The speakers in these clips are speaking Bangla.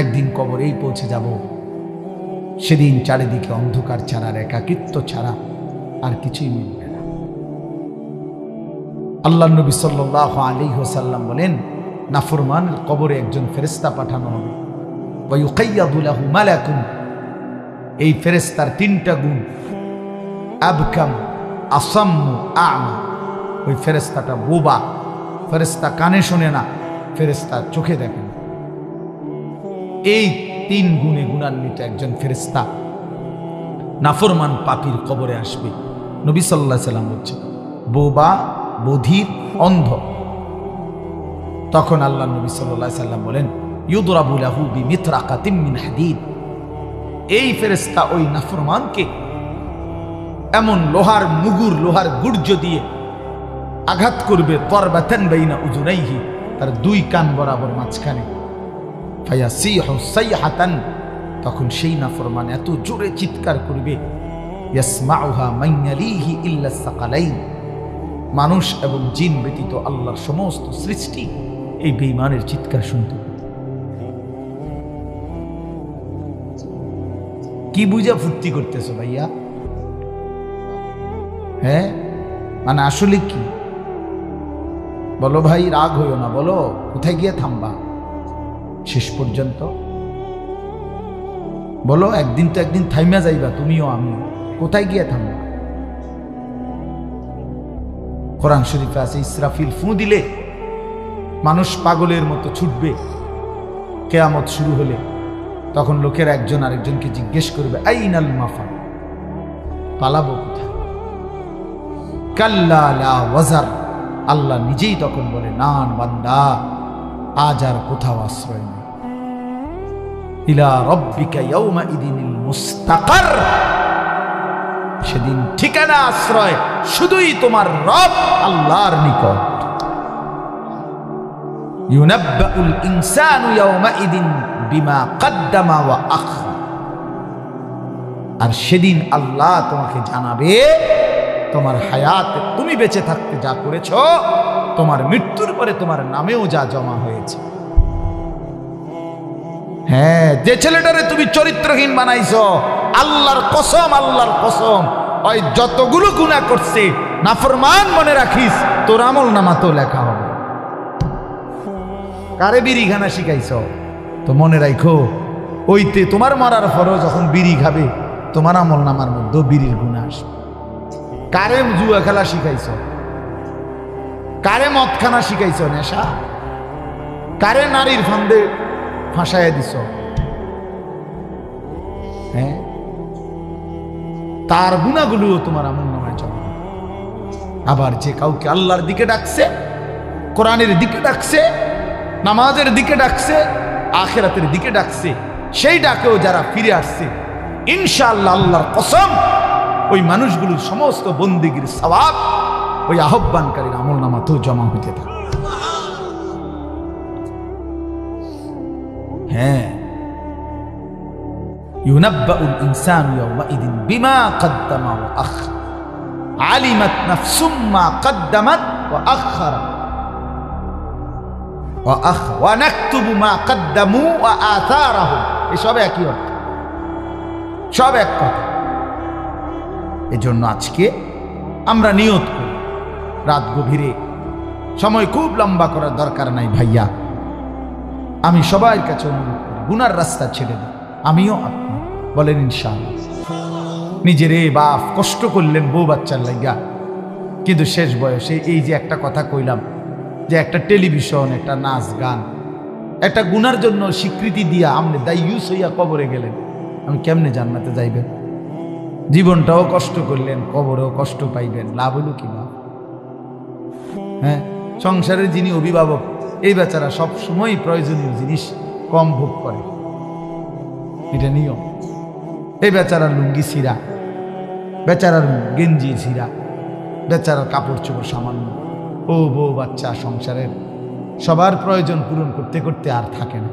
একদিন কবরেই পৌঁছে যাব। সেদিন চারিদিকে অন্ধকার ছাড়া, একাকিত্ব ছাড়া আর কিছুই মিলবে না। আল্লাহ নবী সাল্লাল্লাহু আলাইহি ওয়াসাল্লাম বলেন, নাফরমানের কবরে একজন ফেরেশতা পাঠানো হবে। ওয়া ইউকাইয়াদু লাহু মালাকুন, এই ফেরেশতার তিনটা গুণ, আবকাম, আসাম্মু, আ'মা। ওই ফেরেশতাটা বোবা, ফেরেশতা কানে শোনে না, ফেরেশতা চোখে দেখে না। এই তিন গুণে গুণান্বিত একজন ফেরেশতা নাফরমান পাপীর কবরে আসবে। নবী সাল্লাল্লাহু আলাইহি ওয়াসাল্লাম বলছেন, বোবা, বধির, অন্ধ। তখন আল্লাহ নবী সাল্লাল্লাহু আলাইহি ওয়াসাল্লাম বলেন, ইউদরাবু লাহু বিমিতরাকাতিন মিন হাদিদ। এই ফেরেশতা ওই নাফরমানকে এমন লোহার মুগুর, লোহার গুর্জ দিয়ে আঘাত করবে, তরবাতান বাইনা উযুনাইহি, তার দুই কান বরাবর মাঝখানে। ফায়াসিহু সাইহাতান, তখন সেই নাফরমান এত জোরে চিৎকার করবে, ইয়াসমাউহা মান ইয়ালিহি ইল্লা সাকালাইন, মানুষ এবং জিন ব্যতীত আল্লাহর সমস্ত সৃষ্টি এই বেঈমানের চিৎকার শুনতে। কি বুঝা ফুর্তি করতেছো ভাইয়া? হ্যাঁ, মানে আসলে কি বলো ভাই? রাগ হইও না, বলো কোথায় গিয়ে থামবা শেষ পর্যন্ত? বলো, একদিন তো একদিন থাইমা যাইবা, তুমিও আমিও। কোথায় গিয়ে থামবা? কোরআন শরীফে আছে, ইসরাফিল ফু দিলে মানুষ পাগলের মতো ছুটবে। কিয়ামত শুরু হলে তখন লোকের একজন আরেকজনকে জিজ্ঞেস করবে, আইনাল মাফার, পালাবো কোথায়? কাল্লা লা ওয়াজার, আল্লাহ নিজেই তখন বলে, না বান্দা, আজ আর কোথাও আশ্রয় নেই। ইলা রাব্বিকা ইয়াউমাইদিনিল মুস্তাকার, সেদিন ঠিকানা, আশ্রয় শুধুই তোমার রব আল্লাহর নিকট। ইউনাব্বাউল ইনসানু ইয়াউমাইদিন বিমা কদ্দামা ওয়া আখরা, আর সেদিন আল্লাহ তোমাকে জানাবে তোমার হায়াতে, তুমি বেঁচে থাকতে যা করেছ, তোমার মৃত্যুর পরে তোমার নামেও যা জমা হয়েছে। হ্যাঁ, যে ছেলেটারে তুমি চরিত্রহীন বানাইছো, আল্লাহর কসম, আল্লাহর কসম, ওই যতগুলো গুনাহ করছে নাফরমান, মনে রাখিস তোর আমল নামা তো লেখা হবে। কারে বিড়িখানা শিখাইছো তো মনে রাখো, ওইতে তোমার মরার পরও যখন বিড়ি খাবে তোমার আমল নামার মধ্যে বিড়ির গুনাহ আসবে। কারে জুয়া খেলা শিখাইছো, কারে মদ খানা শিখাইছো, নেশা, কারে নারীর ফান্দে ফাঁসাইয়া দিছ, হ্যাঁ, তার গুনাহগুলোও তোমার আমল নামায় জমা। আবার যে কাউকে আল্লাহর দিকে ডাকছে, কোরআনের দিকে ডাকছে, নামাজের দিকে ডাকছে, আখিরাতের দিকে ডাকছে, সেই ডাকেও যারা ফিরে আসছে, ইনশাআল্লাহ আল্লাহর কসম, ওই মানুষগুলোর সমস্ত বন্দেগীর সওয়াব ওই আহ্বানকারীর আমল নামাতেও জমা হইতে থাকে। হ্যাঁ, ইউনাব্বাউল ইনসানু ইয়াউমাইদিন বিমা কদ্দামা ওয়া আখরা, আলিমাত নাফসুম মা কদ্দামাত ওয়া আখরা ওয়া নাকতুবু মা কদ্দামু ওয়া আথারাহুম। এসব একই অর্থ, সব এক কথা। এজন্য আজকে আমরা নিয়ত করি, রাত গভীরে, সময় খুব লম্বা করার দরকার নাই ভাইয়া, আমি সবার কাছে অনুরোধ করি, গুনার রাস্তা ছেড়ে দিই, আমিও আপনি। বলেন ইনশাআল্লাহ। নিজেরে বাপ কষ্ট করলেন বউ বাচ্চার লাইগা, কিন্তু শেষ বয়সে এই যে একটা কথা কইলাম, যে একটা টেলিভিশন, একটা নাচ গান, একটা গুনার জন্য স্বীকৃতি দিয়া আপনি দায়ুস হইয়া কবরে গেলেন, আমি কেমনে জান্নাতে যাইবেন? জীবনটাও কষ্ট করলেন, কবরেও কষ্ট পাইবেন, লাভ হলো কি লাভ? হ্যাঁ, সংসারের যিনি অভিভাবক, এই বেচারা সব সময় প্রয়োজনীয় জিনিস কম ভোগ করে, এটা নিয়ম। এই বেচারার লুঙ্গি ছিঁড়া, বেচারার গেঞ্জি ছিঁড়া, বেচারার কাপড় চোপড় সামান্য, ও বউ বাচ্চা, সংসারের সবার প্রয়োজন পূরণ করতে করতে আর থাকে না।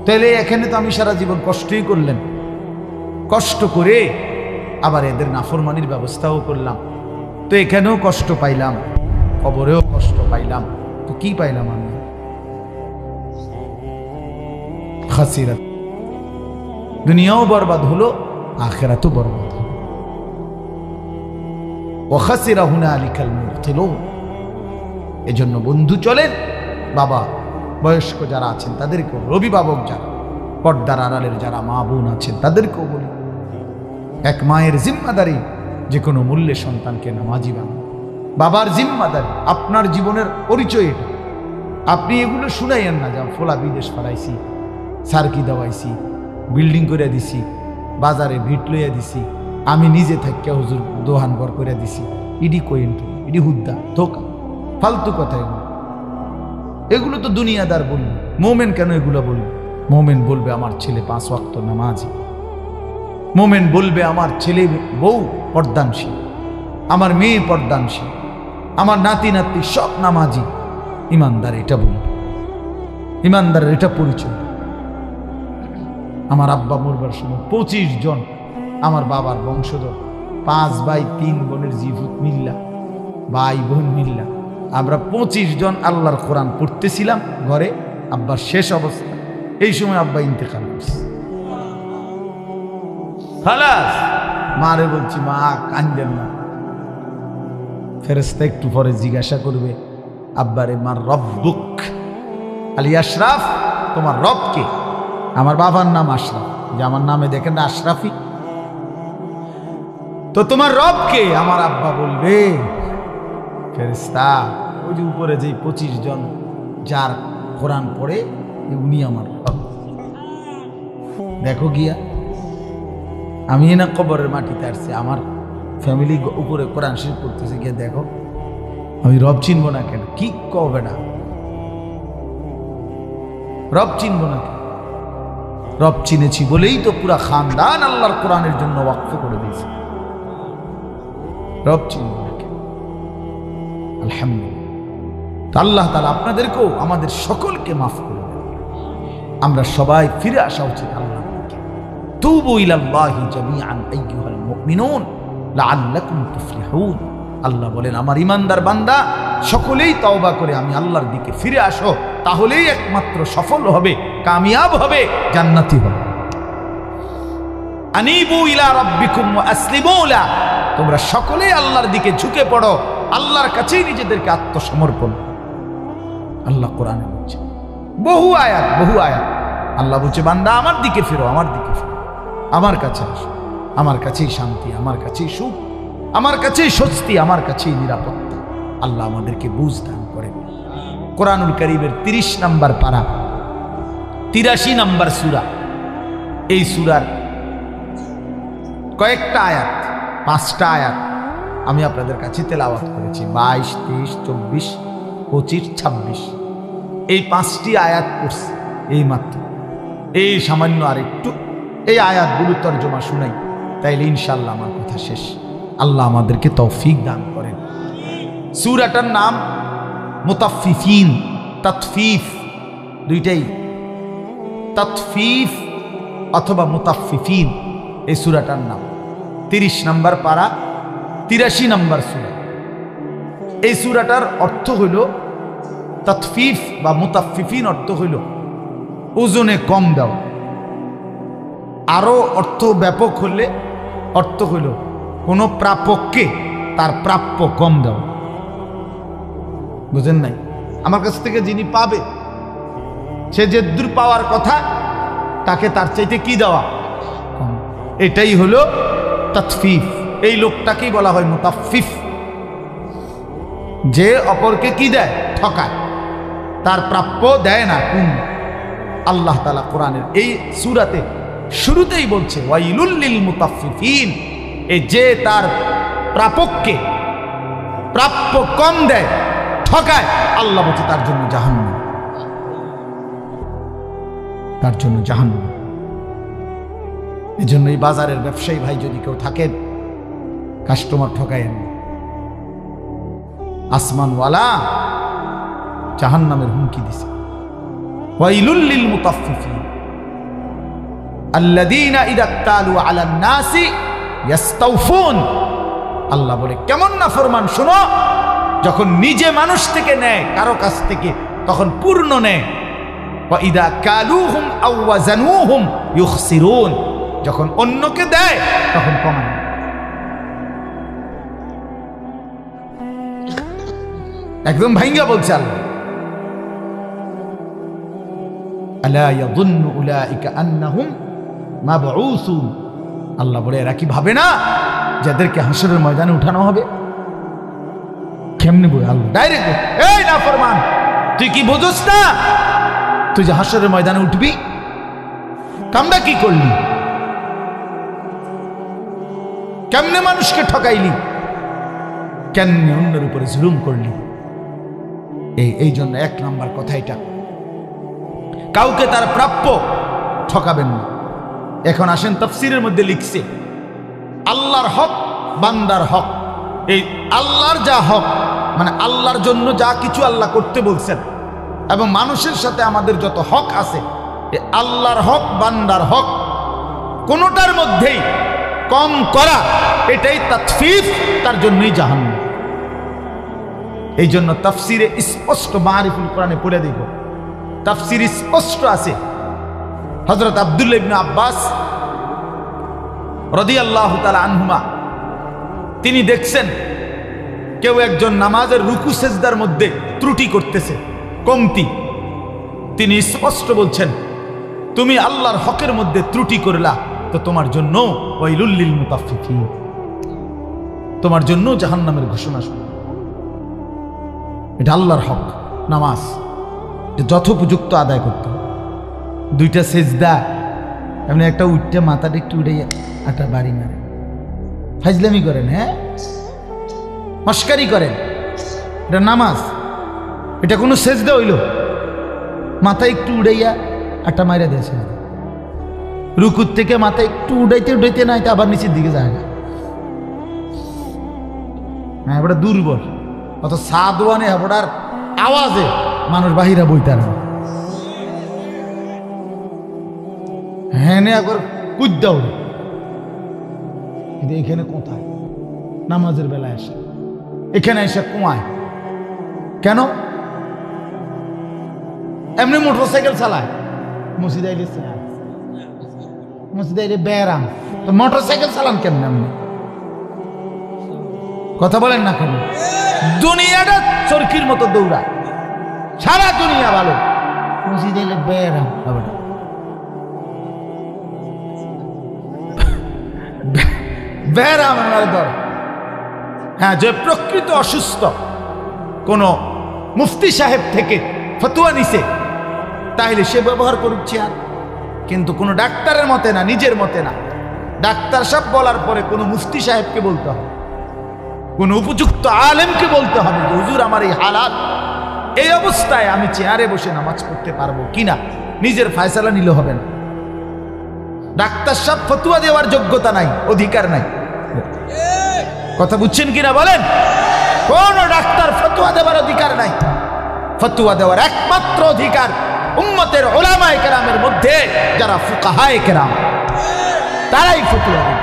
তাহলে এখানে তো আমি সারা জীবন কষ্টই করলেন, কষ্ট করে আবার এদের নাফরমানির ব্যবস্থাও করলাম, তো এখানেও কষ্ট পাইলাম, কবরেও কষ্ট পাইলাম, তো কি পাইলাম আমি? খাসিরাত, দুনিয়াও বরবাদ হলো, আখিরাতও বরবাদ হলো। ওয়া খাসিরা হুনালিকাল মুবতিলুন। এজন্য বন্ধু চলেন, বাবা বয়স্ক যারা আছেন তাদেরকেও, অভিভাবক যারা, পর্দার আড়ালের যারা মা বোন আছেন তাদেরকেও বলি, এক মায়ের জিম্মাদারি যে কোনো মূল্যে সন্তানকে নামাজি বানানো। বাবার জিম্মাদারি, আপনার জীবনের পরিচয় এটা। আপনি এগুলো শুনাইয়েন না, যা ফোলা বিদেশ পাঠাইছি, সার্কি দেওয়াইছি, বিল্ডিং করে দিছি, বাজারে ভিট লইয়া দিছি, আমি নিজে থাকিয়া হুজুর দোহান ঘর করে দিছি। ইডি কইন তো, ইডি হুদ্দা, ধোকা, ফালতু কথা এগুলো। এগুলো তো দুনিয়াদার বলবে। মোমেন কেন এগুলো বলবে? মোমেন বলবে আমার ছেলে 5 ওয়াক্ত নামাজি। মোমেন বলবে আমার ছেলে বউ পর্দানশীল, আমার মেয়ে পর্দানশীল, আমার নাতি নাতি সব নামাজি। ইমানদার এটা বলবে, ইমানদারের এটা পরিচয়। আমার আব্বা মরবার সময় 25 জন আমার বাবার বংশধর, 5 ভাই 3 বোনের জীবুত মিল্লা, ভাই বোন মিল্লা, আমরা 25 জন আল্লাহর কোরআন পড়তেছিলাম ঘরে। আব্বার শেষ অবস্থা, এই সময় আব্বা ইন্তেকাল করছে। খালাস, মারে বলছি মা কান্দেন না। ফেরেশতা একটু পরে জিজ্ঞাসা করবে, আব্বারে মার রব্বুক, আলী আশরাফ, তোমার রব কে? আমার বাবার নাম আশরাফ, যে আমার নামে দেখেন না আশরাফি, তো তোমার রব কে? আমার আব্বা বলবে, ফেরেশতা ওই যে উপরে যে 25 জন যার কোরআন পড়ে উনি আমার রব। দেখো গিয়া, আমি না কবরের মাটিতে আসছি, আমার ফ্যামিলি উপরে কোরআন শরীফ পড়তেছে, গিয়ে দেখো আমি রব চিনবো না কেন? কি কবে না রব চিনবো না কেন? রব চিনেছি বলেই তো পুরা খানদান আল্লাহর কোরআনের জন্য ওয়াকফ করে দিয়েছে। রব চিনবো না কেন? আলহামদুলিল্লাহ। আল্লাহ তাআলা আপনাদেরকেও আমাদের সকলকে মাফ করে দেন। আমরা সবাই ফিরে আসা উচিত আল্লাহর দিকে। তুবু ইলাল্লাহি জামিআন আইয়ুহাল মুমিনুন লাআল্লাকুম তুফলিহুন। আল্লাহ বলেন, আমার ইমানদার বান্দা সকলেই তওবা করে আমি আল্লাহর দিকে ফিরে আসো, তাহলেই একমাত্র সফল হবে, কামিয়াব হবে, জান্নাতি হবে। আনিবু ইলা রাব্বিকুম ওয়া আসলিমু লা। তোমরা সকলেই আল্লাহর দিকে ঝুঁকে পড়ো, আল্লাহর কাছেই নিজেদেরকে আত্মসমর্পণ। আল্লাহ কোরআনে বলছে, বহু আয়াত আল্লাহ বলছে, বান্দা আমার দিকে ফিরো, আমার দিকে ফিরো, আমার কাছে আসো, আমার কাছেই শান্তি, আমার কাছেই সুখ, আমার কাছেই স্বস্তি, আমার কাছেই নিরাপত্তা। আল্লাহ আমাদেরকে বুঝ দান করেন। কোরআনুল কারীমের 30 নম্বর পারা, 83 নম্বর সূরা। এই সূরার কয়েকটা আয়াত, 5টা আয়াত আমি আপনাদের কাছে তেলাওয়াত করেছি। 22, 23, 24, 25, 26 এই 5টি আয়াত পড়ছি এই মাত্র। এই সামান্য আরেকটু এই আয়াতগুলো তরজমা শুনাই, তাইলে ইনশাআল্লাহ আমার কথা শেষ। আল্লাহ আমাদেরকে তৌফিক দান করেন। সূরাটার নাম মুতাফফিফিন, তাতফিফ, দুইটাই, তাতফিফ অথবা মুতাফফিফিন এই সূরাটার নাম। 30 নম্বর পারা, 83 নম্বর সূরা। এই সূরাটার অর্থ হইল তাতফিফ বা মুতাফফিফিন, অর্থ হইল ওজনে কম দেওয়া। আরো অর্থ ব্যাপক হলে অর্থ হইল কোন প্রাপককে তার প্রাপ্য কম দেওয়া। বুঝেন নাই? আমার কাছ থেকে যিনি পাবে, সে যে দূর পাওয়ার কথা, তাকে তার চাইতে কি দেওয়া কম। এটাই হলো তাতফিফ। এই লোকটাকেই বলা হয় মুতাফফিফ, যে অপরকে কি দেয়? ঠকায়, তার প্রাপ্য দেয় না। কোন আল্লাহ তাআলা কোরআনের এই সূরাতে শুরুতেই বলছে, ওয়াইলুল লিল মুতাফফিফিন, এই যে তার প্রাপককে প্রাপ্য কম দেয়, ঠকায়, আল্লাহ বলছে তার জন্য জাহান্নাম, তার জন্য জাহান্নাম। এজন্য এই বাজারের ব্যবসায়ী ভাই যদি কেউ থাকেন, কাস্টমার ঠকায়েন, আসমানওয়ালা জাহান্নামের হুমকি দিছে। ওয়াইলুল লিল মুতাফফিফিন আল্লাযীনা ইযা তালু আলান নাসি ইস্তাওফুন। আল্লাহ বলে, কেমন নাফরমান শোনো, যখন নিজে মানুষ থেকে নেয়, কারো কাছ থেকে, তখন পূর্ণ নেয়, ওয়া ইদা কালুহুম আও ওয়াজানুহুম ইউখসিরুন, যখন অন্যকে দেয় তখন কমায়। একদম ভাঙ্গা বলছে আল্লাহ, আলা ইয়াযুন্নু উলাইকা আন্নাহুম মাবউসুন। আল্লাহ বলে এরা কি ভাবে না যাদেরকে হাসরের ময়দানে উঠানো হবে? কেমনে বলে আল্লাহ ডাইরেক্ট, এই নাফরমান তুই কি বুঝছ না তুই যে হাসরের ময়দানে উঠবি? কামটা কি করলি? কেমনে মানুষকে ঠকাইলি? কেমনে অন্যের উপরে জুলুম করলি? এই জন্য 1 নাম্বার কথা এটা, কাউকে তার প্রাপ্য ঠকাবেন না। এখন আসেন তাফসীরের মধ্যে লিখছে আল্লাহর হক, বান্দার হক। এই আল্লাহর যা হক, মানে আল্লাহর জন্য যা কিছু আল্লাহ করতে বলছেন, এবং মানুষের সাথে আমাদের যত হক আছে, এই আল্লাহর হক, বান্দার হক, কোনোটার মধ্যেই কম করা এটাই তাতফিফ, তার জন্যই জাহান্নাম। এই জন্য তাফসীরে স্পষ্ট, মারিফুল কোরআনে পড়ে দেখো, তাফসীর স্পষ্ট আছে। হযরত আব্দুল্লাহ ইবনে আব্বাস রাদিয়াল্লাহু তাআলা আনহুমা তিনি দেখছেন কেউ একজন নামাজের রুকু সেজদার মধ্যে ত্রুটি করতেছে, কমতি। তিনি স্পষ্ট বলছেন, তুমি আল্লাহর হকের মধ্যে ত্রুটি করলা তো তোমার জন্য ওয়াইলুল লিল মুতাফফিফিন, তোমার জন্য জাহান্নামের ঘোষণা শুনো। এটা আল্লাহর হক, নামাজ যথোপযুক্ত আদায় করতে হবে। 2টা সেজদা, এমনি একটা উঠতে মাথাটা একটু উঠে একটা বাড়ি মারে, ফাজলামি করেন, হ্যাঁ মস্কারি করেন, এটা নামাজ? এটা কোনো সেজদা হইল? মাথা একটু উড়াইয়া একটা মাইরা দিয়েছে, রুকুর থেকে মাথা একটু উড়াইতে উড়াইতে না, এটা আবার নিচের দিকে যায় না। হ্যাঁ এটা দুর্বল, অত সাদওয়ানে হাবড়ার আওয়াজে মানুষ বাহিরা বইতে না। হ্যাঁ একবার কুদ্দা উড়ে, কিন্তু এখানে কোথায় নামাজের বেলায় আসে, এখানে এসে কুমায় কেন? এমনি মোটরসাইকেল চালায়, মসজিদে আইলে মসজিদে আইলে ব্যারাম, তো মোটরসাইকেল চালান কেমন? এমনি কথা বলেন না কেন? দুনিয়াটা চরকির মতো দৌড়ায়, সারা দুনিয়া ভালো, মসজিদে আইলে ব্যারাম হবে না। ব্যারাম দর, হ্যাঁ যে প্রকৃত অসুস্থ, কোন মুফতি সাহেব থেকে ফতোয়া নিছে, তাহলে সে ব্যবহার করুক চেয়ার, কিন্তু কোনো ডাক্তারের মতে না, নিজের মতে না। ডাক্তার সাহেব বলার পরে কোনো মুফতি সাহেবকে বলতে হবে, কোন উপযুক্ত আলেমকে বলতে হবে, হুজুর আমার এই হালাত, এই অবস্থায় আমি চেয়ারে বসে নামাজ পড়তে পারবো কিনা। নিজের ফয়সালা নিলে হবে না। ডাক্তার সাহেব ফতোয়া দেওয়ার যোগ্যতা নাই, অধিকার নাই। কথা বুঝছেন কিনা বলেন? কোন ডাক্তার ফতোয়া দেওয়ার অধিকার নাই। ফতোয়া দেওয়ার একমাত্র অধিকার উম্মতের উলামায়ে কেরামের মধ্যে যারা ফুকাহায়ে কেরাম, তারাই ফতোয়া দেন।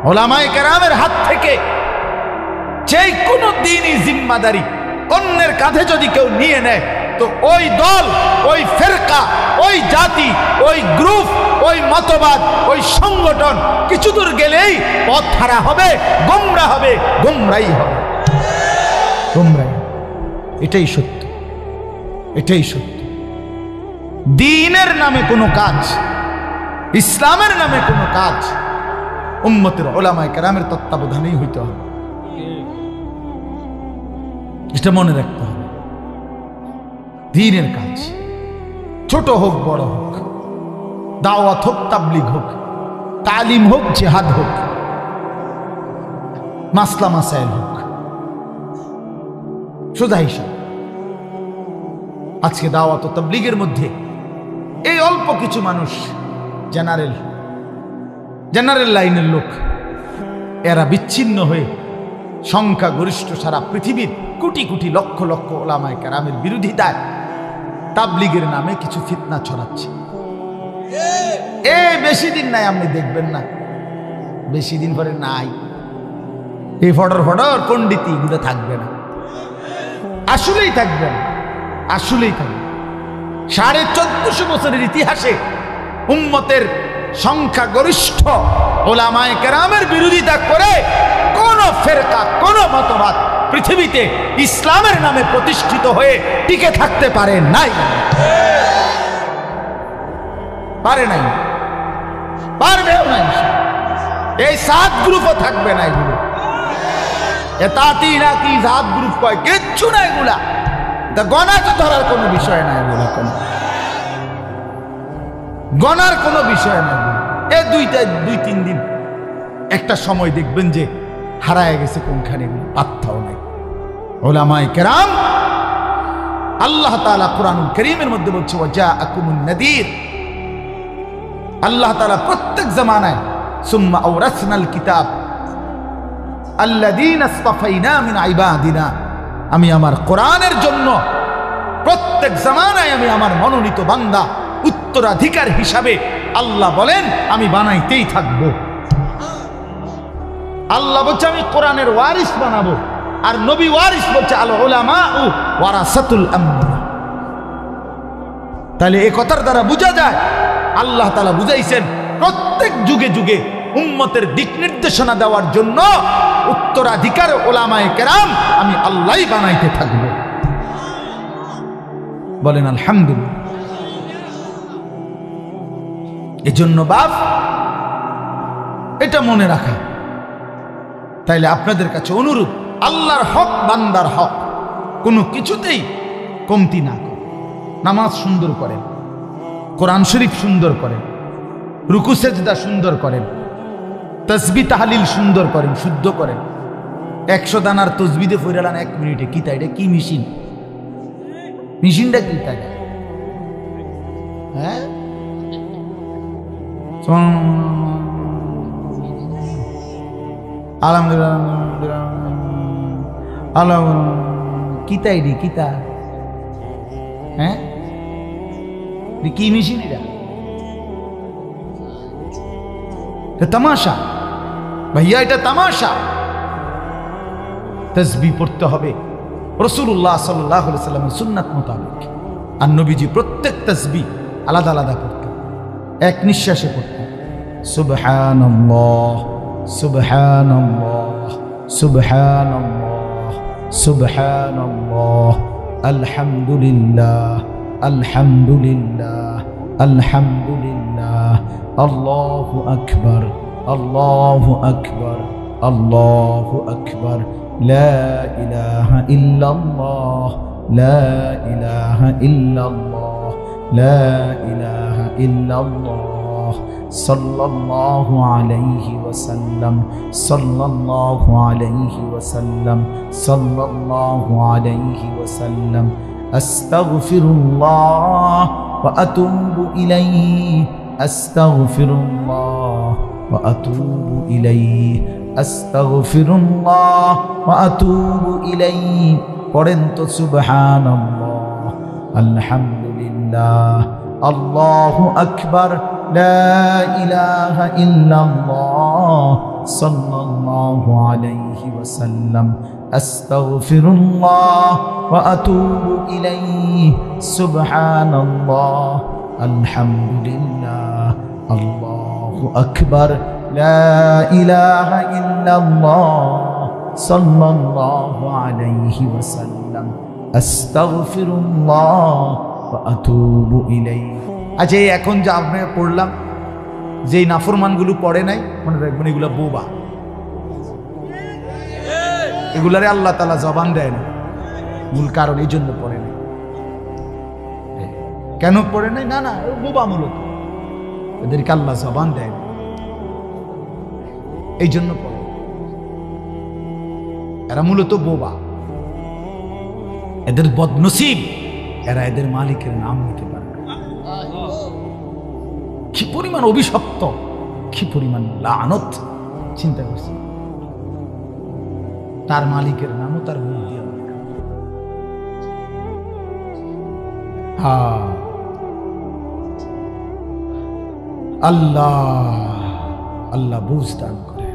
উলামায়ে কেরামের হাত থেকে যে কোনো দ্বীনি জিম্মাদারি অন্যের কাঁধে যদি কেউ নিয়ে নেয়, তো ওই দল, ওই ফেরকা, ওই জাতি, ওই গ্রুপ, ওই মতবাদ, ওই সংগঠন কিছু দূর গেলেই পথ হারা হবে, গোমরা হবে, গোমরাই হবে, গোমরাই। এটাই সত্য, এটাই সত্য। দ্বীনের নামে কোনো কাজ, ইসলামের নামে কোনো কাজ উম্মতের উলামায়ে কেরামের তত্ত্বাবধানেই হইতে হবে, এটা মনে রাখতে হবে। দ্বীনের কাজ ছোট হোক বড় হোক, দাওয়াত হোক তাবলীগ হোক, তালিম হোক জিহাদ হোক, মাসলা মাসাইল হোক, সোজা হিসাব। আজকে দাওয়াত ও তাবলীগের মধ্যে এই অল্প কিছু মানুষ, জেনারেল লাইনের লোক, এরা বিচ্ছিন্ন হয়ে সংখ্যাগরিষ্ঠ সারা পৃথিবীর কোটি কোটি লক্ষ লক্ষ উলামায়ে কেরামের বিরোধিতায় তাবলীগের নামে কিছু ফিতনা ছড়াচ্ছে। বেশি দিন নাই, আপনি দেখবেন না, বেশি দিন পরে নাই, এই ফটর ফটর পণ্ডিতি গুলো থাকবে না, আসলেই থাকবে না, আসলেই থাকবে। 1450 বছরের ইতিহাসে উম্মতের সংখ্যাগরিষ্ঠ ওলামায়ে কেরামের বিরোধিতা করে কোন ফেরকা, কোন মতবাদ পৃথিবীতে ইসলামের নামে প্রতিষ্ঠিত হয়ে টিকে থাকতে পারে নাই, পারে নাই, পারবেও নাই। এই 7 গ্রুপও থাকবে না, এগুলো এতাতি নাকি জাত গ্রুপ কয়, কিচ্ছু না এগুলা। গণা তো ধরার কোনো বিষয় না, এগুলো কোনো গণার কোনো বিষয় না। এই 2-3 দিন একটা সময় দেখবেন যে হারায় গেছে কোনখানে, পাত্তাও নাই। উলামায়ে কেরাম, আল্লাহ তাআলা কুরআনুল কারীমের মধ্যে বলছে ওয়াজাআকুমুন নাযীর। আল্লাহ তাআলা প্রত্যেক জামানায় সুম্মা আওরাসনাল কিতাব আল্লাযীনা ইসতাফাইনা মিন ইবাদিনা, আমি আমার কোরআনের জন্য প্রত্যেক জামানায় আমি আমার মনোনীত বান্দা উত্তরাধিকার হিসাবে আল্লাহ বলেন আমি বানাইতেই থাকবো। আল্লাহ বলছে আমি কোরআনের ওয়ারিস বানাবো, আর নবী ওয়ারিস বলছে আল উলামাউ ওয়ারাসাতুল আমবিয়া। তাহলে এই কথার দ্বারা বোঝা যায় আল্লাহ তাআলা বুঝাইছেন প্রত্যেক যুগে যুগে উম্মতের দিক নির্দেশনা দেওয়ার জন্য উত্তরাধিকার উলামায়ে কেরাম আমি আল্লাহই বানাইতে থাকবো। বলেন আলহামদুলিল্লাহ। এজন্য বাপ এটা মনে রাখা। তাইলে আপনাদের কাছে অনুরোধ, আল্লাহর হক বান্দার হক, কোনো কিছুতেই কমতি না করেন। নামাজ সুন্দর করেন, কোরআন শরীফ সুন্দর করেন, রুকু সেজদা সুন্দর করেন, তাসবিহ তাহলিল সুন্দর করেন, শুদ্ধ করেন। 100 দানার তসবিদে ফইরালান 1 মিনিটে, কি তাই? এটা কি মেশিন? মেশিনটা কি তাই? হ্যাঁ, আলহামদুলিল্লাহ কিতা এডি কিতা? হ্যাঁ, কি মেশিন এটা? তামাশা ভাইয়া, এটা তামাশা। তাসবিহ পড়তে হবে রাসূলুল্লাহ সাল্লাল্লাহু আলাইহি ওয়াসাল্লামের সুন্নাত মোতাবেক। আর নবীজি প্রত্যেক তাসবিহ আলাদা আলাদা করতেন, এক নিঃশ্বাসে পড়তেন। সুবহানাল্লাহ সুবহানাল্লাহ সুবহানাল্লাহ সুবহানাল্লাহ, আলহামদুলিল্লাহ আলহামদুলিল্লাহ আলহামদুলিল্লাহ, আল্লাহু আকবার আল্লাহু আকবার আল্লাহু আকবার, লা ইলাহা ইল্লাল্লাহ লা ইলাহা ইল্লাল্লাহ লা ইলাহা ইল্লাল্লাহ, সাল্লাল্লাহু আলাইহি ওয়াসাল্লাম সাল্লাল্লাহু আলাইহি ওয়াসাল্লাম সাল্লাল্লাহু আলাইহি ওয়াসাল্লাম, আস্তাগফিরুল্লাহ ওয়া আতুবু ইলাইহি আস্তাগফিরুল্লাহ ওয়া আতুবু ইলাইহি আস্তাগফিরুল্লাহ ওয়া আতুবু ইলাইহি। পড়েন তো সুবহানাল্লাহ আলহামদুলিল্লাহ আল্লাহু আকবার, লা ইলাহা ইল্লাল্লাহ সাল্লাল্লাহু আলাইহি ওয়াসাল্লাম, আস্তাগফিরুল্লাহ ওয়া আতুবু ইলাইহি, সুবহানাল্লাহ আলহামদুলিল্লাহ আল্লাহু আকবার, লা ইলাহা ইল্লাল্লাহ সাল্লাল্লাহু আলাইহি ওয়াসাল্লাম, আস্তাগফিরুল্লাহ ওয়া আতুবু ইলাইহি। আচ্ছা, এখন যা আপনাকে পড়লাম, যেই নাফরমানগুলো পড়ে নাই, মনে রাখবেন এগুলা বোবা, এগুলারে আল্লাহ তাআলা জবান দেয় না। মূল কারণ এই জন্য পড়ে নাই। কেন পড়ে নাই? না না, বোবা, মূলত এদেরকে আল্লাহ জবান দেয় না, এই জন্য পড়ে। এরা মূলত বোবা, এদের বদনসিব, এরা এদের মালিকের নাম নিতে পারে। কি পরিমাণ অভিশপ্ত, কি পরিমাণ লানত, চিন্তা করছি। তার মালিকের নামও তার মুখ দিয়ে আল্লাহ আল্লাহ বুঝ দান করে।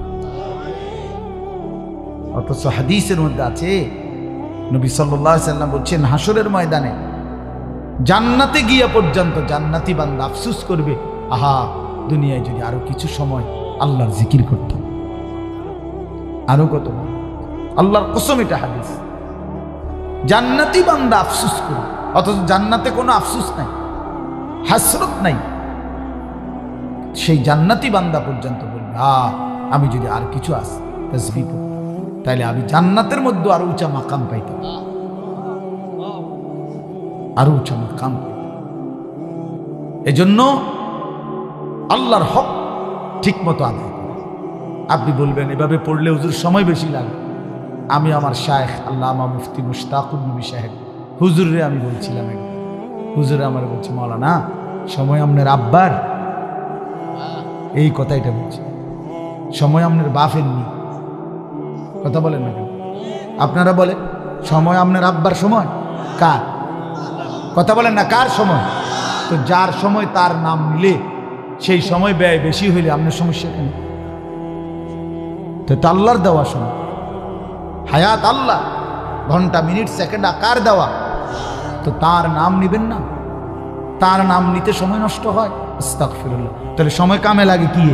অথচ হাদিসের মধ্যে আছে, নবী সাল্লাল্লাহু আলাইহি ওয়াসাল্লাম বলছেন, হাসরের ময়দানে জান্নাতে গিয়া পর্যন্ত জান্নাতি বান্দা আফসোস করবে, আহা দুনিয়ায় যদি আরো কিছু সময় আল্লাহর জিকির করতাম। আরো কত, আল্লাহর কসম, এটা হাদিস। জান্নাতি বান্দা আফসোস করবে, অথচ জান্নাতে কোনো আফসোস নাই, হাসরত নাই। সেই জান্নাতি বান্দা পর্যন্ত বলবে, আমি যদি আর কিছু আসি তাসবিহ পড়তাম, তাইলে আমি জান্নাতের মধ্যে আরো উঁচা মাকাম পাইতাম, আরো উঁচা মাকাম পাইতাম। এজন্য আল্লাহর হক ঠিক মতো আদায় করে। আপনি বলবেন এভাবে পড়লে হুজুর সময় বেশি লাগে। আমি আমার শায়েখ আল্লামা মুফতি মুশতাকুর নবী সাহেব হুজুরে আমি বলছিলাম, হুজুরে আমার বলছে, মাওলানা সময় আপনার আব্বার, এই কথাটা বলছি, সময় আপনার বাপের নি। কথা বলেন না কেন? আপনারা বলে সময় আপনার আব্বার সময়, কার? কথা বলেন না, কার সময়? তো যার সময় তার নাম নিলে সেই সময় ব্যয় বেশি হইলে আপনার সমস্যা কেন? তো আল্লাহর দেওয়া সময়, হায়াত আল্লাহ, ঘন্টা মিনিট সেকেন্ড কার দেওয়া? তো তার নাম নিবেন না? তার নাম নিতে সময় নষ্ট হয়, আস্তাগফিরুল্লাহ। তাহলে সময় কামে লাগে কি?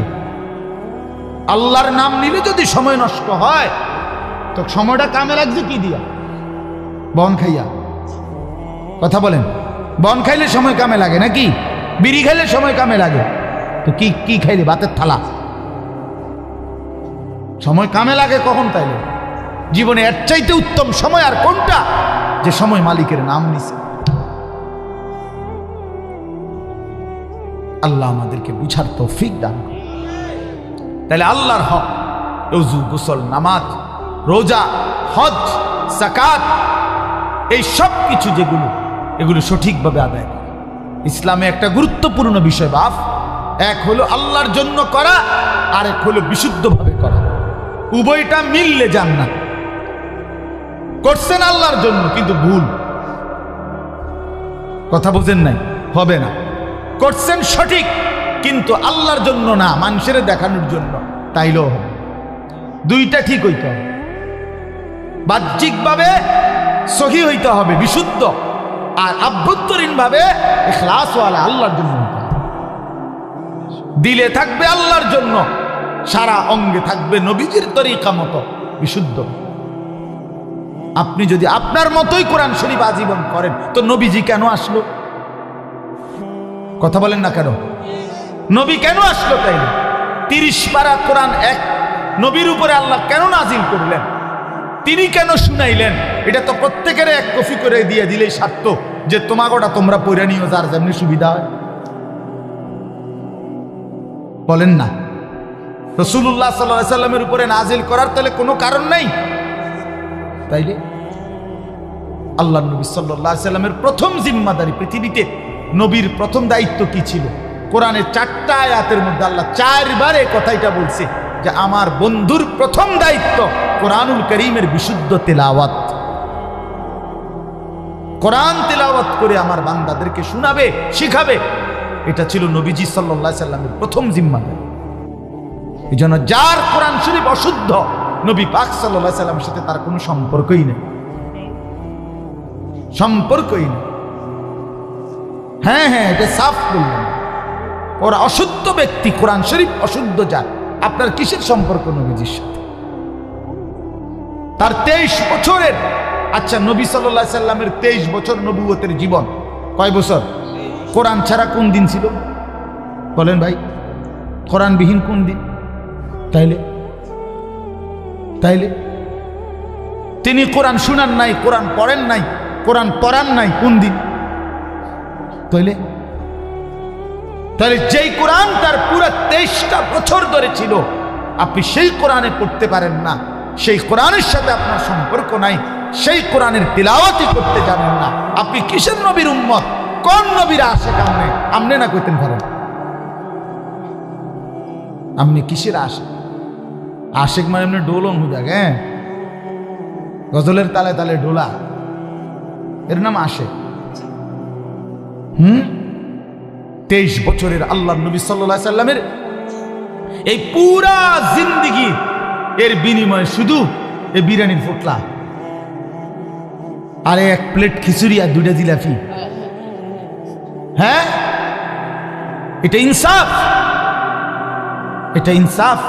আল্লাহর নাম নিলে যদি সময় নষ্ট হয়, তো সময়টা কামে লাগছে কি দিয়া? বন খাইয়া। কথা বলেন, বন খাইলে সময় কামে লাগে নাকি? বিড়ি খাইলে সময় কামে লাগে? তো কি কি খাইলে? ভাতের থালা। সময় কামে লাগে কখন? তাইলে জীবনে এর চাইতে উত্তম সময় আর কোনটা, যে সময় মালিকের নাম নিছে? আল্লাহ আমাদেরকে বুঝার তৌফিক দান করুন। তাহলে আল্লাহর হক, ওযু, গোসল, নামাজ, রোজা, হজ, যাকাত, এই সব কিছু যেগুলো, এগুলো সঠিকভাবে আদায় করা ইসলামে একটা গুরুত্বপূর্ণ বিষয়। বাপ, এক হলো আল্লাহর জন্য করা, আর এক হলো বিশুদ্ধভাবে করা। উভয়টা মিললে জান্নাত। করছেন আল্লাহর জন্য কিন্তু ভুল, কথা বোঝেন নাই, হবে না। করছেন সঠিক কিন্তু আল্লাহর জন্য না, মানুষের দেখানোর জন্য, তাইলেও হবে। দুইটা ঠিক হইতে হবে, বাহ্যিকভাবে সহি হইতে হবে, বিশুদ্ধ, আর আভ্যন্তরীণভাবে ইখলাসওয়ালা, আল্লাহর জন্য হইতে হবে। দিলে থাকবে আল্লাহর জন্য, সারা অঙ্গে থাকবে নবীজির তরিকা মতো বিশুদ্ধ। আপনি যদি আপনার মতোই কোরআন শরীফ আজীবন করেন, তো নবীজি কেন আসলো? কথা বলেন না কেন? নবী কেন আসলো? তাইলে 30 পারা কোরআন এক নবীর উপরে আল্লাহ কেন নাজিল করলেন? তিনি কেন শুনাইলেন? এটা তো প্রত্যেকের এক কপি করে দিয়ে দিলেই সার্থ, যে তোমাগোটা তোমরা পড়ে নিও, যার যেমনি সুবিধা হয়। বলেন না, রাসূলুল্লাহ সাল্লাল্লাহু আলাইহি সাল্লামের উপরে নাজিল করার তাহলে কোনো কারণ নাই? তাইলে আল্লাহ নবী সাল্লাল্লাহু আলাইহি সাল্লামের প্রথম জিম্মাদারি, পৃথিবীতে নবীর প্রথম দায়িত্ব কি ছিল? কোরআনের 4টা আয়াতের মধ্যে আল্লাহ 4 বার এই কথাটা বলছে যে আমার বন্ধুর প্রথম দায়িত্ব কোরআনুল কারীমের বিশুদ্ধ তেলাওয়াত। কোরআন তেলাওয়াত করে আমার বান্দাদেরকে শোনাবে, শিখাবে। এটা ছিল নবীজি সাল্লাল্লাহু আলাইহি সাল্লামের প্রথম জিম্মাদারি। এজন্য যার কোরআন শরীফ অশুদ্ধ, নবী পাক সাল্লাল্লাহু আলাইহি সাল্লামের সাথে তার কোনো সম্পর্কই নেই, সম্পর্কই নেই। হ্যাঁ হ্যাঁ, এটা সাফ বললেন, ওরা অশুদ্ধ ব্যক্তি, কোরআন শরীফ অশুদ্ধ। যার আপনার কিসের সম্পর্ক নবীজির সাথে? তার 23 বছরের, আচ্ছা নবী সাল্লাল্লাহু আলাইহি সাল্লামের 23 বছর নবুয়তের জীবন কয় বছর? কোরআন ছাড়া কোন দিন ছিল বলেন ভাই? কোরআনবিহীন কোন দিন? তাইলে তাইলে তিনি কোরআন শুনান নাই, কোরআন পড়েন নাই, কোরআন পড়ান নাই, কোন দিন? তাইলে তাহলে যেই কোরআন তার পুরো 23টা বছর ধরে ছিল, আপনি সেই কোরআনে পড়তে পারেন না, সেই কোরআনের সাথে আপনার সম্পর্ক নাই, সেই কোরআনের তিলাওয়াতই করতে জানেন না, আপনি কিসের নবীর উম্মত? কোন নবীর আশিক? আমনে না কইতেন পারেন? আপনি কিসের আশিক? আশিক মানে এমনি ডোলন হুদাক, হ্যাঁ, গজলের তালে তালে ডোলা, এর নাম আশিক। 23 বছরের আল্লাহ নবী সাল্লাল্লাহু আলাইহি সাল্লামের এই পুরা জিন্দেগি, এর বিনিময়ে শুধু এই বিরিয়ানির ফুটলা আর 1 প্লেট খিচুড়ি আর 2টা জিলাপি, হ্যাঁ, এটা ইনসাফ, এটা ইনসাফ।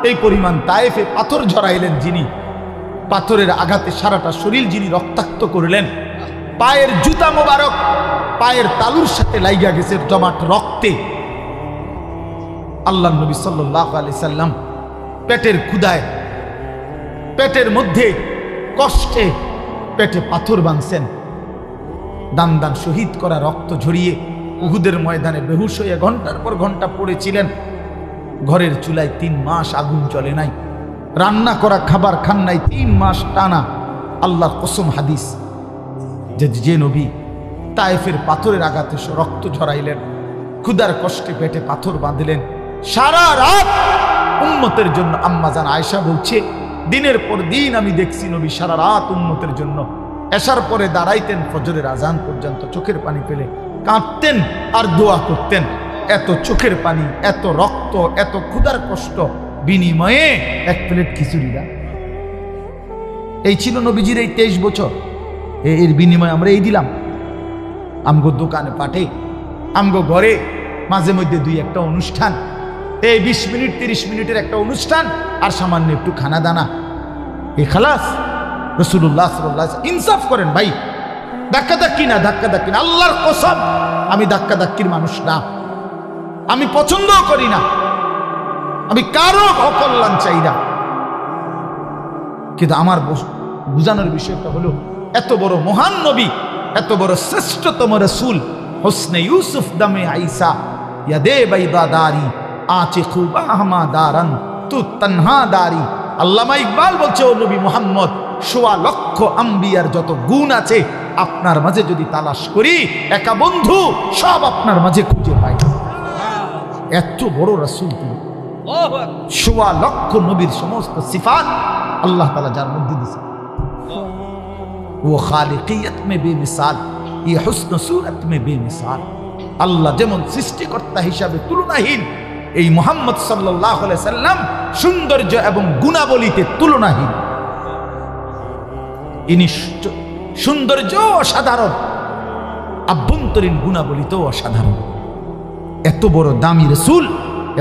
এই পরিমাণ তায়েফে পাথর ঝরাইলেন যিনি, পাথরের আঘাতে সারাটা শরীর যিনি রক্তাক্ত করলেন, পায়ের জুতা মোবারক পায়ের তালুর সাথে লাইগা গেছে জমাট রক্তে। আল্লাহ নবী সাল্লাল্লাহু আলাইহি সাল্লাম পেটের ক্ষুধায়, পেটের মধ্যে কষ্টে পেটে পাথর বাঁধছেন। দান দান শহীদ করা রক্ত ঝরিয়ে উহুদের ময়দানে বেহুশ হয়ে ঘন্টার পর ঘন্টা পড়েছিলেন। ঘরের চুলায় 3 মাস আগুন জ্বলে নাই, রান্না করা খাবার খান নাই 3 মাস টানা। আল্লাহর কসম হাদিস যে নবী তায়েফের পাথরের আঘাতে রক্ত ঝরাইলেন, ক্ষুধার কষ্টে পেটে পাথর বাঁধলেন, সারা রাত উম্মতের জন্য। আম্মা জান আয়েশা বলছে, দিনের পর দিন আমি দেখছি নবী সারা রাত উম্মতের জন্য এশার পরে দাঁড়াইতেন, ফজরের আজান পর্যন্ত চোখের পানি ফেলে কাঁদতেন আর দোয়া করতেন। এত চোখের পানি, এত রক্ত, এত ক্ষুধার কষ্ট বিনিময়ে 1 প্লেট খিচুড়ি দাও। এই ছিল নবীজির এই 23 বছর। এর বিনিময়ে আমরা এই দিলাম। আমগো দোকানে পাঠে, আমগো ঘরে মাঝে মধ্যে 2-1টা অনুষ্ঠান, এই 20 মিনিট 30 মিনিটের একটা অনুষ্ঠান আর সামান্য একটু খানা দানা, এ খালাস। রাসূলুল্লাহ সাল্লাল্লাহু আলাইহি ওয়াসাল্লাম ইনসাফ করেন ভাই, ধাক্কাধাক্কি না, ধাক্কাধাক্কি না। আল্লাহর কসম আমি ধাক্কাধাক্কির মানুষ না, আমি পছন্দও করি না, আমি কারো অকল্যাণ চাই না। কিন্তু আমার বুঝানোর বিষয়টা হলো, এত বড় মহান নবী, এত বড় শ্রেষ্ঠতম রাসূল, হোসনে ইউসুফ দামে আইসা ইয়াদে বাইদা দারি আচে খুব আহমা দারান তু তন্হা দারি। আল্লামা ইকবাল বলছে, ও নবী মুহাম্মদ, 1.25 লক্ষ আম্বিয়ার যত গুণ আছে আপনার মাঝে যদি তালাশ করি, একা বন্ধু সব আপনার মাঝে খুঁজে পাই। এত বড় রাসূল তিনি, 1.25 লক্ষ নবীর সমস্ত সিফাত আল্লাহ তাআলা যার মধ্যে দিয়েছেন। वो खालिकियत में बेमिसाल, ये हुस्न सूरत में बेमिसाल। আল্লাহ যেমন সৃষ্টিকর্তা হিসাবে তুলনাহীন, এই মুহাম্মদ সাল্লাল্লাহু আলাইহি সাল্লাম সৌন্দর্য এবং গুণাবলীতে তুলনাহীন। ইনি সৌন্দর্য অসাধারণ, আভ্যন্তরীণ গুণাবলীতেও অসাধারণ। এত বড় দামি রাসূল,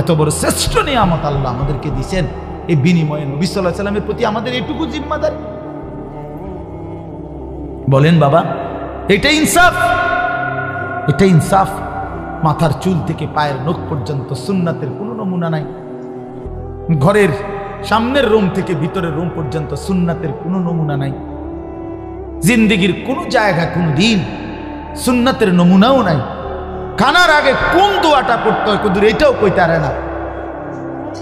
এত বড় শ্রেষ্ঠ নিয়ামত আল্লাহ আমাদেরকে দিয়েছেন। এই বিনিময়ে নবী সাল্লাল্লাহু আলাইহি সাল্লামের প্রতি আমাদের এটুকু জিম্মাদারি। বলেন বাবা, এটা ইনসাফ, এটা ইনসাফ। মাথার চুল থেকে পায়ের নখ পর্যন্ত সুন্নাতের কোনো নমুনা নাই। ঘরের সামনের রুম থেকে ভিতরের রুম পর্যন্ত সুন্নাতের কোনো নমুনা নাই। জিন্দেগির কোনো জায়গা, কোনো দিন সুন্নাতের নমুনাও নাই। খানার আগে কোন দোয়াটা পড়তে হয় কদুর এটাও কইতে পারে না।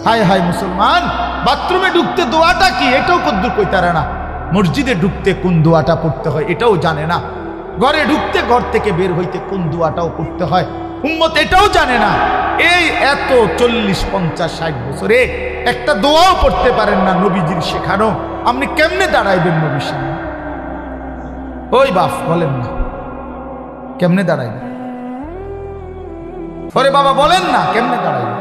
হায় হায় মুসলমান, বাথরুমে ঢুকতে দোয়াটা কি এটাও কদ্দুর কইতে পারে না। মসজিদে ঢুকতে কোন দোয়াটা পড়তে হয় এটাও জানে না। ঘরে ঢুকতে, ঘর থেকে বের হইতে কোন দোয়াটাও পড়তে হয় উম্মত এটাও জানে না। এই এত 40, 50, 60 বছরে একটা দোয়াও পড়তে পারেন না নবীজির শেখানো। আপনি কেমনে দাঁড়াইবেন নবীর সামনে? ওই বাপ বলেন না, কেমনে দাঁড়াইবেন? ওরে বাবা বলেন না, কেমনে দাঁড়াইবেন?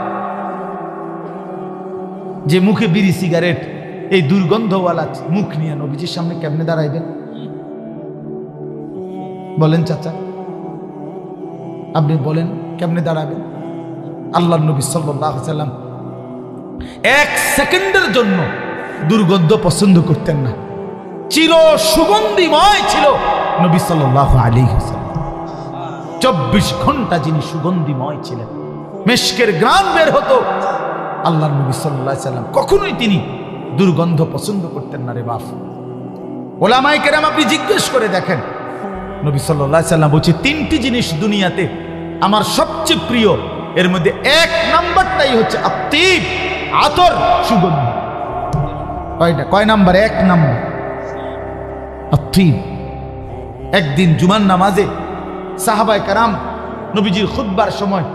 যে মুখে বিড়ি সিগারেট, এই দুর্গন্ধওয়ালা মুখ নিয়ে নবীজির সামনে কেমনে দাঁড়াইবেন? বলেন চাচা, আপনি বলেন কেমনে দাঁড়াবেন? আল্লাহর নবী সাল্লাল্লাহু আলাইহি ওয়াসাল্লাম 1 সেকেন্ডের জন্য দুর্গন্ধ পছন্দ করতেন না। চির সুগন্ধিময় ছিল নবী সাল্লাল্লাহু আলাইহি ওয়াসাল্লাম। 24 ঘন্টা যিনি সুগন্ধিময় ছিলেন, মেশকের ঘ্রাণ বের হতো। আল্লাহর নবী সাল্লাল্লাহু আলাইহি ওয়াসাল্লাম কখনোই তিনি দুর্গন্ধ পছন্দ করতেন না রে বাপ। ওলামায়ে কেরাম আপনি জিজ্ঞেস করে দেখেন, নবী সাল্লাল্লাহু আলাইহি ওয়াসাল্লাম বলছে 3টি জিনিস দুনিয়াতে আমার সবচেয়ে প্রিয়, এর মধ্যে 1 নাম্বারটাই হচ্ছে আতিব, আতর, সুগন্ধি। কয়টা? কয় নাম্বার? 1 নাম্বার আতিব। একদিন জুমার নামাজে সাহাবায়ে কেরাম নবীজির খুতবার সময়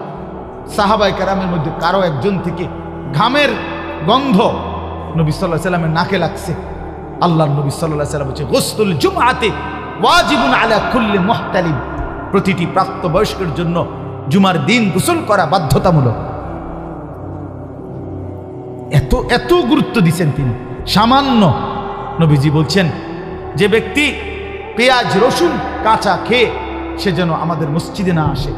সাহাবায়ে কেরামের মধ্যে কারো একজন থেকে ঘামের গন্ধ নবী সাল্লাল্লাহু আলাইহি ওয়াসাল্লামের নাকে লাগছে। আল্লাহর নবী সাল্লাল্লাহু আলাইহি ওয়াসাল্লাম বলছে, গুসলুল জুমআতি ওয়াজিবুন আলা কুল্লি মুহতালিম, প্রতিটি প্রাপ্তবয়স্কের জন্য জুমার দিন গোসল করা বাধ্যতামূলক। এত এত গুরুত্ব দিচ্ছেন তিনি। সামান্য নবীজি বলছেন, যে ব্যক্তি পেঁয়াজ রসুন কাঁচা খেয়ে সে যেন আমাদের মসজিদে না আসে।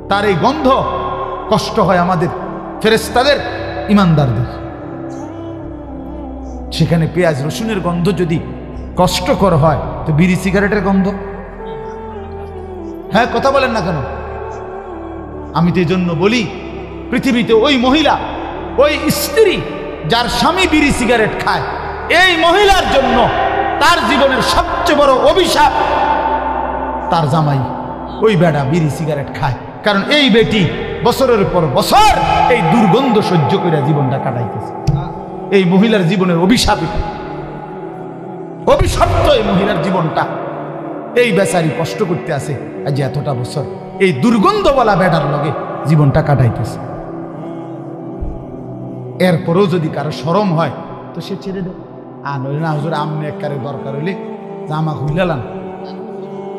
তার এই গন্ধ কষ্ট হয় আমাদের ফেরেশতাদের, ইমানদারদের। সেখানে পেঁয়াজ রসুনের গন্ধ যদি কষ্টকর হয়, তো বিড়ি সিগারেটের গন্ধ? হ্যাঁ, কথা বলেন না কেন? আমি তো এই জন্য বলি, পৃথিবীতে ওই মহিলা, ওই স্ত্রী যার স্বামী বিড়ি সিগারেট খায়, এই মহিলার জন্য তার জীবনের সবচেয়ে বড় অভিশাপ তার জামাই ওই বেটা বিড়ি সিগারেট খায়। কারণ এই বেটি বছরের পর বছর এই দুর্গন্ধ সহ্য করে জীবনটা কাটাইতেছে। এই মহিলার জীবনের অভিশাপ, অভিশপ্ত এই মহিলার জীবনটা। এই বেচারি কষ্ট করতে আছে আজ এতটা বছর, এই দুর্গন্ধওয়ালা বেটার লগে জীবনটা কাটাইতেছে। এরপরেও যদি কারো শরম হয় তো সে ছেড়ে দেয়। আর নইলে না, হুজুর আমনে একবারে দরকার হইলে জামা খুইলালাম,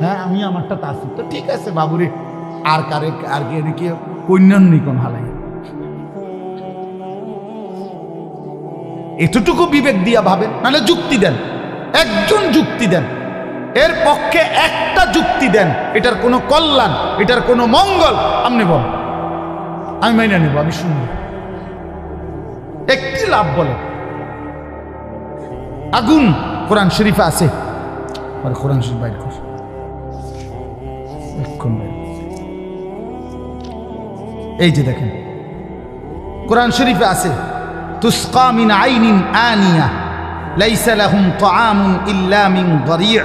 হ্যাঁ আমি আমারটা তা আছি তো ঠিক আছে বাবুরে, আর কারে আর কে কন্যান্নি কোন হালাই। এতটুকু বিবেক দিয়া ভাবেন, নাহলে যুক্তি দেন, একজন যুক্তি দেন, এর পক্ষে একটা যুক্তি দেন, এটার কোনো কল্যাণ, এটার কোনো মঙ্গল আপনি বল, আমি মাইনা নিব, আমি শুনব। একটি লাভ বলে। আগুন কোরআন শরীফে আছে, কোরআন শরীফ বাইর কর, এই যে দেখেন কোরআন শরীফে আছে, তুসকা মিন আইনিন আনিয়া লাইসা লাহুম তাআমুন ইল্লা মিন দারি'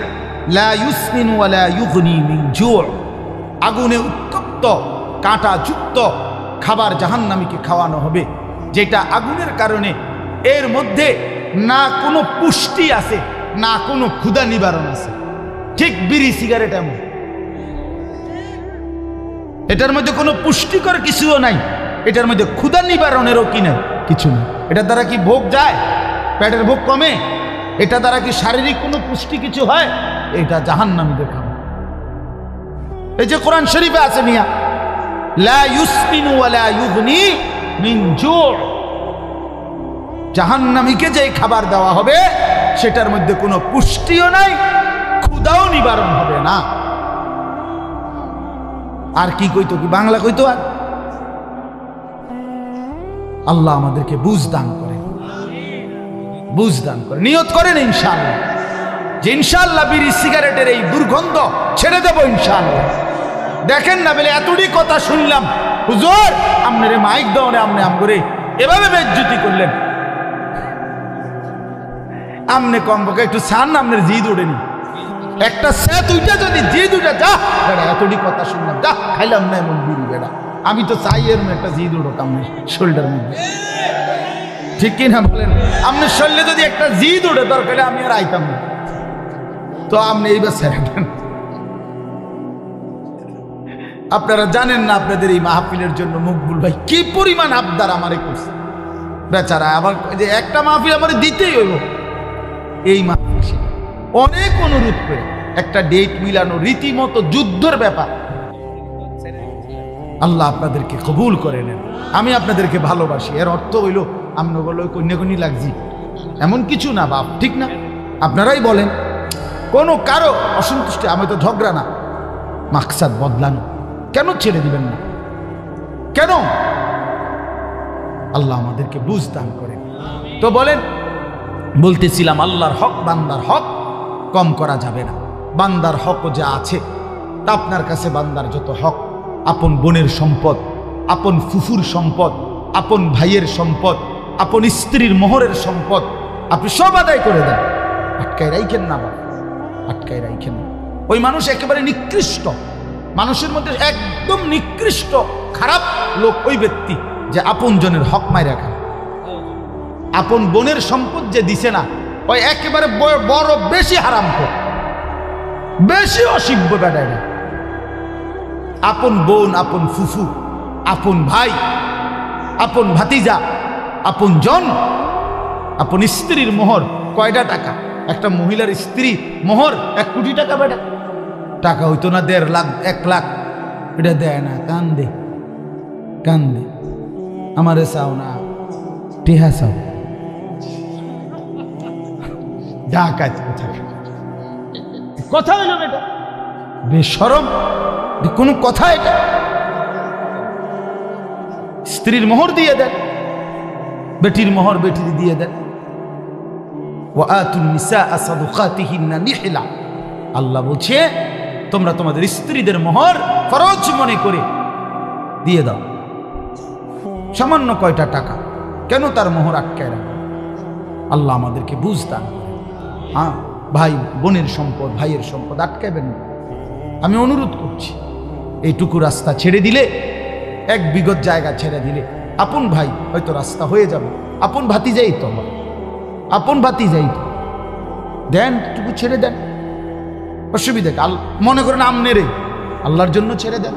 লা ইউসমিন ওয়া লা ইউগনি মিন জু'। আগুনে উত্তপ্ত কাঁটাযুক্ত খাবার জাহান্নামীকে খাওয়ানো হবে, যেটা আগুনের কারণে এর মধ্যে না কোনো পুষ্টি আছে, না কোনো ক্ষুধা নিবারণ আছে। ঠিক বিড়ি সিগারেট এমন, এটার মধ্যে কোনো পুষ্টিকর কিছুও নাই, এটার মধ্যে ক্ষুধা নিবারণেরও কি নাই, কিছু নেই। এটার দ্বারা কি ভোগ যায়, পেটের ভোগ কমে? এটা দ্বারা কি শারীরিক কোনো পুষ্টি কিছু হয়? এটা জাহান্নামীদের খাবার। এই যে কোরআন শরীফে আছে মিয়া, লা ইউসমিনু ওয়া লা ইউগনি মিন জু'। জাহান্নামীকে যে খাবার দেওয়া হবে সেটার মধ্যে কোনো পুষ্টিও নাই, ক্ষুধাও নিবারণ হবে না। আর কি কইতো, কি বাংলা কইতো? আর আল্লাহ আমাদেরকে বুঝ দান করে, বুঝ দান করে। নিয়ত করেন ইনশাআল্লাহ যে ইনশাআল্লাহ বিড়ি সিগারেটের এই দুর্গন্ধ ছেড়ে দেব ইনশাআল্লাহ। দেখেন না বলে এতটি কথা শুনলাম, হুজুর আমনের মাইক দাওনে আমনে আমগরে এভাবে বেজ্জতি করলেন, আমনে কমপক্ষে একটু সান, আমনের জিদ ওঠেনি একটা সে দুইটা, যদি জিদ উঠে যা বেড়া, এতটি কথা শুনলাম, যা খাইলাম না এমন বিড়ি বেড়া। আমি তো চাই এর একটা জিদ উঠো আমনের শরীরের মধ্যে, ঠিক কিনা বলেন? আমনের শরীরে যদি একটা জিদ উঠে দরকার আমি আর আইতাম না, তো আপনি এইবার ছেড়ে দেন। আপনারা জানেন না আপনাদের এই মাহফিলের জন্য মকবুল ভাই কি পরিমাণ আবদার আমারে করছে বেচারা। আবার যে একটা মাহফিল আমারে দিতেই হইব, এই মাহফিল অনেক অনুরোধ করে একটা ডেট মিলানো রীতিমতো যুদ্ধের ব্যাপার। আল্লাহ আপনাদেরকে কবুল করে নেন। আমি আপনাদেরকে ভালোবাসি, এর অর্থ হইল আমরা বলো কন্যাকন্যা লাগছি এমন কিছু না বাপ, ঠিক না? আপনারাই বলেন, কোনো কারো অসন্তুষ্টি, আমি তো ঝগড়া না, মাকসাদ বদলানো। কেন ছেড়ে দিবেন না? কেন? আল্লাহ আমাদেরকে বুঝ দান করেন। তো বলেন, বলতেছিলাম আল্লাহর হক, বান্দার হক কম করা যাবে না। বান্দার হক যা আছে তা আপনার কাছে বান্দার যত হক, আপন বোনের সম্পদ, আপন ফুফুর সম্পদ, আপন ভাইয়ের সম্পদ, আপন স্ত্রীর মোহরের সম্পদ, আপনি সব আদায় করে দেন। আটকায় রাইখেন না বাবা, আটকায় রাইখেন না। ওই মানুষ একেবারে নিকৃষ্ট, মানুষের মধ্যে একদম নিকৃষ্ট খারাপ লোক ওই ব্যক্তি যে আপন জনের হক মাইরা খায়। আপন বোনের সম্পদ যে দিছে না, ওই একেবারে বড় বেশি হারাম করে, বেশি অসিব্য বেড়ায়। আপন বোন, আপন ফুফু, আপন ভাই, আপন ভাতিজা, আপন জন, আপন স্ত্রীর মোহর কয়টা টাকা? একটা মহিলার স্ত্রী মোহর 1 কোটি টাকা। বেটা টাকা হইতো না 1.5 লাখ 1 লাখ, এটা দেয় না, কান্দে কান্দে। আমারে চাও না, টিহা চাও, ডাকাত কথা হইল এটা বেশরম, কোন কথা এটা? স্ত্রীর মোহর দিয়ে দেন, বেটির মোহর বেটির দিয়ে দেন। ওয়া আতুন নিসাআ সাদুকাতিহিন্না নিহলা, আল্লাহ বলছে তোমরা তোমাদের স্ত্রীদের মোহর ফরজ মনে করে দিয়ে দাও। সামান্য কয়টা টাকা, কেন তার মোহর আটকায় রাখবে? আল্লাহ আমাদেরকে বুঝ দান করেন। হ্যাঁ, ভাই বোনের সম্পদ, ভাইয়ের সম্পদ আটকাবেন না। আমি অনুরোধ করছি, এইটুকু রাস্তা ছেড়ে দিলে, 1 বিঘত জায়গা ছেড়ে দিলে আপন ভাই হয়তো রাস্তা হয়ে যাবে। আপন ভাতিজাই তো, আপন ভাতিজাই তো, দেন টুকু ছেড়ে দেন, অসুবিধা। মনে করেন আমনেরে আল্লাহর জন্য ছেড়ে দেন।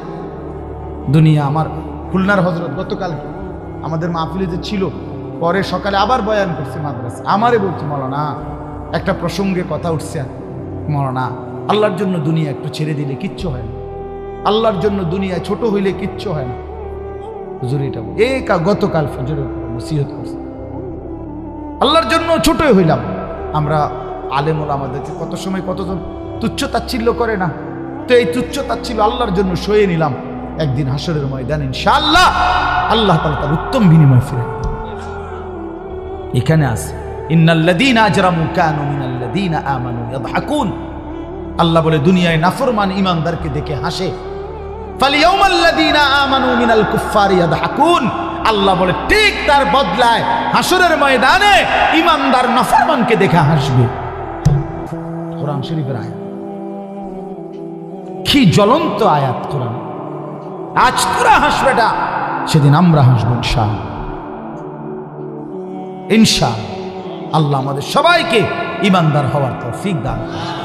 দুনিয়া আমার খুলনার হজরত গতকালকে আমাদের মাহফিলে ছিল, পরে সকালে আবার বয়ান করছে মাদ্রাসা, আমারে বলছে মৌলানা একটা প্রসঙ্গে কথা উঠছে, মৌলানা আল্লাহর জন্য দুনিয়া একটু ছেড়ে দিলে কিচ্ছু হয় না, আল্লাহর জন্য দুনিয়া ছোট হইলে কিচ্ছু হয় না। হুজুর এটা গতকাল ফজরে নসিহত করছে, আল্লাহর জন্য ছোটই হইলাম। আমরা আলেমুল আমাদেরকে কত সময় কতজন তুচ্ছ তাচ্ছিল্য করে না, তো এই তুচ্ছ তাচ্ছিল্য আল্লাহর জন্য সয়ে নিলাম। একদিন হাসরের ময়দান ইনশাআল্লাহ আল্লাহ তাআলা তার উত্তম বিনিময় ফিরে এখানে আছে। ইন্নাল্লাযীনা আজরামু কানু মিনাল্লাযীনা আমানু ইয়াদহাকুন, আল্লাহ বলে দুনিয়ায় নাফরমান ঈমানদারকে দেখে হাসে। ফালিয়াউমাল্লাযীনা আমানু মিনাল কুফফারি ইয়াদহাকুন, আল্লাহ বলে ঠিক তার বদলায় হাসরের ময়দানে ঈমানদার নাফরমানকে দেখে হাসবে। কোরআন শরীফের আয়াত, কি জ্বলন্ত আয়াত কোরআন। আজ তোরা হাসবেটা, সেদিন আমরা হাসবো ইনশাআল্লাহ। ইনশাআল্লাহ আল্লাহ আমাদের সবাইকে ঈমানদার হওয়ার তৌফিক দান করুন।